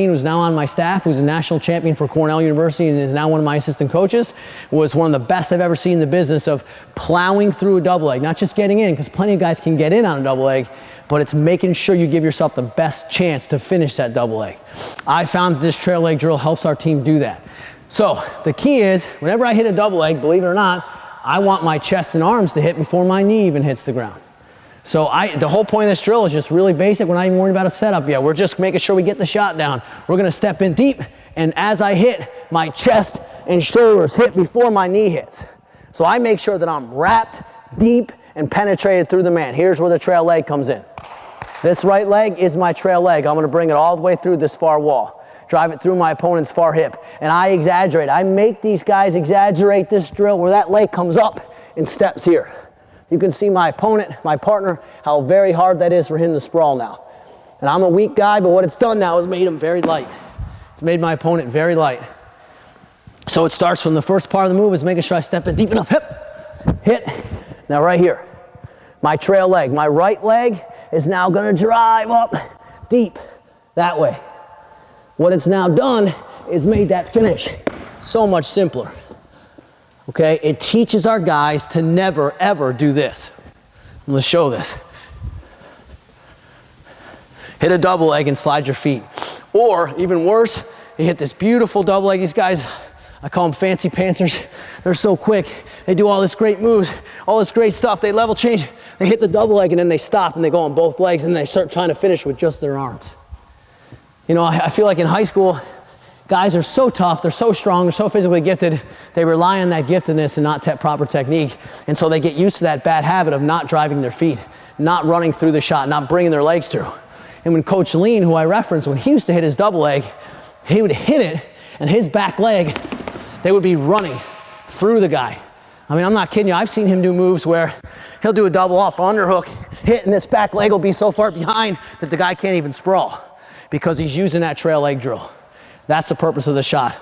who's now on my staff, who's a national champion for Cornell University and is now one of my assistant coaches, was one of the best I've ever seen in the business of plowing through a double leg. Not just getting in, because plenty of guys can get in on a double leg, but it's making sure you give yourself the best chance to finish that double leg. I found that this trail leg drill helps our team do that. So the key is, whenever I hit a double leg, believe it or not, I want my chest and arms to hit before my knee even hits the ground. So the whole point of this drill is just really basic. We're not even worried about a setup yet. We're just making sure we get the shot down. We're gonna step in deep, and as I hit, my chest and shoulders hit before my knee hits. So I make sure that I'm wrapped, deep, and penetrated through the man. Here's where the trail leg comes in. This right leg is my trail leg. I'm gonna bring it all the way through this far wall. Drive it through my opponent's far hip. And I exaggerate. I make these guys exaggerate this drill where that leg comes up and steps here. You can see my opponent, my partner, how very hard that is for him to sprawl now. And I'm a weak guy, but what it's done now is made him very light. It's made my opponent very light. So it starts from the first part of the move is making sure I step in deep enough, hit. Now right here, my trail leg. My right leg is now gonna drive up deep that way. What it's now done is made that finish so much simpler. Okay, it teaches our guys to never, ever do this. I'm gonna show this. Hit a double leg and slide your feet. Or, even worse, you hit this beautiful double leg. These guys, I call them fancy pantsers. They're so quick. They do all this great moves, all this great stuff. They level change. They hit the double leg and then they stop and they go on both legs and they start trying to finish with just their arms. You know, I feel like in high school, guys are so tough, they're so strong, they're so physically gifted, they rely on that giftedness and not proper technique, and so they get used to that bad habit of not driving their feet, not running through the shot, not bringing their legs through. And when Coach Lean, who I referenced, when he used to hit his double leg, he would hit it, and his back leg, they would be running through the guy. I mean, I'm not kidding you, I've seen him do moves where he'll do a double off underhook, hit, and this back leg will be so far behind that the guy can't even sprawl because he's using that trail leg drill. That's the purpose of the shot.